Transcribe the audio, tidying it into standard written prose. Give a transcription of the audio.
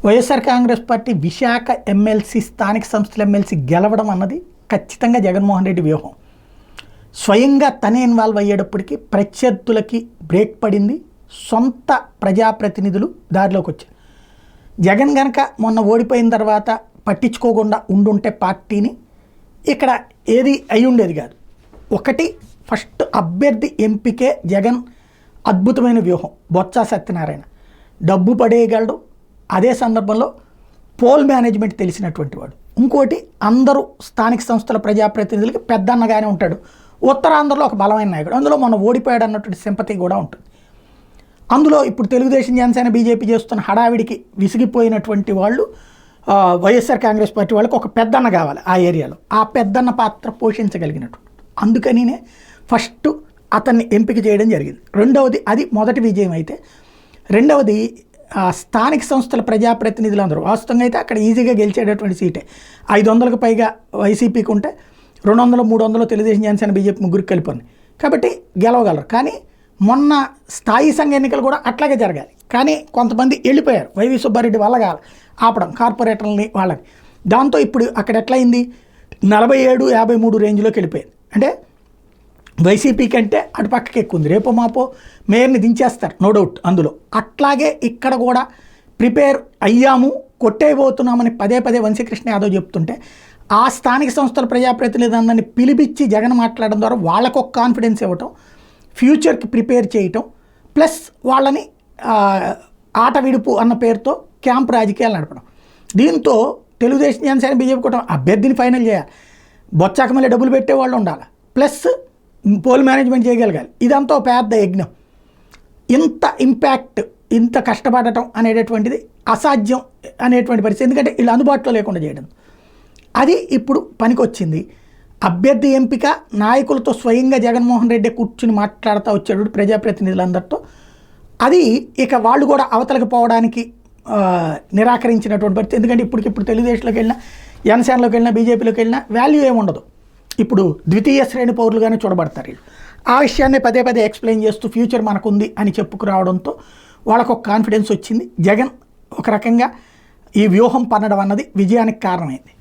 YSR Congress party Visakha MLC స్థానిక సంస్థల MLC గెలవడం అన్నది ఖచ్చితంగా జగన్మోహన్ రెడ్డి వ్యూహం. స్వయంగా తనే ఇన్వాల్వ్ అయ్యేటప్పటికీ ప్రత్యర్థులకి బ్రేక్ పడింది, సొంత ప్రజాప్రతినిధులు దారిలోకి వచ్చారు. జగన్ గనక మొన్న ఓడిపోయిన తర్వాత పట్టించుకోకుండా ఉండుంటే పార్టీని ఇక్కడ ఏది అయి ఉండేది కాదు. ఒకటి, ఫస్ట్ అభ్యర్థి ఎంపికే జగన్ అద్భుతమైన వ్యూహం. బొత్స సత్యనారాయణ డబ్బు పడేయగలడు, అదే సందర్భంలో పోల్ మేనేజ్మెంట్ తెలిసినటువంటి వాడు. ఇంకోటి, అందరూ స్థానిక సంస్థల ప్రజాప్రతినిధులకి పెద్దన్నగానే ఉంటాడు. ఉత్తరాంధ్రలో ఒక బలమైన నాయకుడు, అందులో మొన్న ఓడిపోయాడు అన్నటువంటి సింపతి కూడా ఉంటుంది. అందులో ఇప్పుడు తెలుగుదేశం, జనసేన, బీజేపీ చేస్తున్న హడావిడికి విసిగిపోయినటువంటి వాళ్ళు వైఎస్ఆర్ కాంగ్రెస్ పార్టీ వాళ్ళకి ఒక పెద్దన్న కావాలి ఆ ఏరియాలో. ఆ పెద్దన్న పాత్ర పోషించగలిగినటువంటి, అందుకనినే ఫస్ట్ అతన్ని ఎంపిక చేయడం జరిగింది. రెండవది, అది మొదటి విజయం అయితే, రెండవది స్థానిక సంస్థల ప్రజాప్రతినిధులు అందరూ వాస్తవంగా అయితే అక్కడ ఈజీగా గెలిచేటటువంటి సీటే. 500కు పైగా వైసీపీకి ఉంటే 200, 300 తెలుగుదేశం, జనసేన, బీజేపీ ముగ్గురికి కలిపి కాబట్టి గెలవగలరు. కానీ మొన్న స్థాయి సంఘ ఎన్నికలు కూడా అట్లాగే జరగాలి. కానీ కొంతమంది వెళ్ళిపోయారు, వైవి సుబ్బారెడ్డి వల్ల ఆపడం కార్పొరేటర్లని వాళ్ళని. దాంతో ఇప్పుడు అక్కడ ఎట్లయింది, 47, 53 రేంజ్లోకి వెళ్ళిపోయింది. అంటే వైసీపీ కంటే అటు పక్కకి ఎక్కువ ఉంది. రేపో మాపో మేయర్ని దించేస్తారు, నో డౌట్. అందులో అట్లాగే ఇక్కడ కూడా ప్రిపేర్ అయ్యాము, కొట్టేయబోతున్నామని పదే పదే వంశీకృష్ణ యాదవ్ చెప్తుంటే, ఆ స్థానిక సంస్థల ప్రజాప్రతినిధులందరినీ పిలిపించి జగన్ మాట్లాడడం ద్వారా వాళ్ళకు ఒక కాన్ఫిడెన్స్ ఇవ్వటం, ఫ్యూచర్కి ప్రిపేర్ చేయటం, ప్లస్ వాళ్ళని ఆట విడుపు అన్న పేరుతో క్యాంప్ రాజకీయాలు నడపడం. దీంతో తెలుగుదేశం, జనసేన, బీజేపీ కూడా అభ్యర్థిని ఫైనల్ చేయాలి, బొచ్చాక మళ్ళీ డబ్బులు పెట్టే వాళ్ళు ఉండాలి, ప్లస్ పోల్ మేనేజ్మెంట్ చేయగలగాలి. ఇదంతా పెద్ద యజ్ఞం. ఇంత ఇంపాక్ట్, ఇంత కష్టపడటం అనేటటువంటిది అసాధ్యం అనేటువంటి పరిస్థితి. ఎందుకంటే వీళ్ళు అందుబాటులో లేకుండా చేయడం, అది ఇప్పుడు పనికొచ్చింది. అభ్యర్థి ఎంపిక నాయకులతో స్వయంగా జగన్మోహన్ రెడ్డి కూర్చుని మాట్లాడుతూ వచ్చాడు ప్రజాప్రతినిధులందరితో. అది ఇక వాళ్ళు కూడా అవతలకి పోవడానికి నిరాకరించినటువంటి పరిస్థితి. ఎందుకంటే ఇప్పటికిప్పుడు తెలుగుదేశంలోకి వెళ్ళినా, జనసేనలోకి వెళ్ళినా, బీజేపీలోకి వెళ్ళినా వాల్యూ ఏముండదు. ఇప్పుడు ద్వితీయ శ్రేణి పౌరులుగానే చూడబడతారు వీళ్ళు. ఆ విషయాన్ని పదే పదే ఎక్స్ప్లెయిన్ చేస్తూ ఫ్యూచర్ మనకుంది అని చెప్పుకురావడంతో వాళ్ళకు ఒక కాన్ఫిడెన్స్ వచ్చింది. జగన్ ఒక రకంగా ఈ వ్యూహం పన్నడం అన్నది విజయానికి కారణమైంది.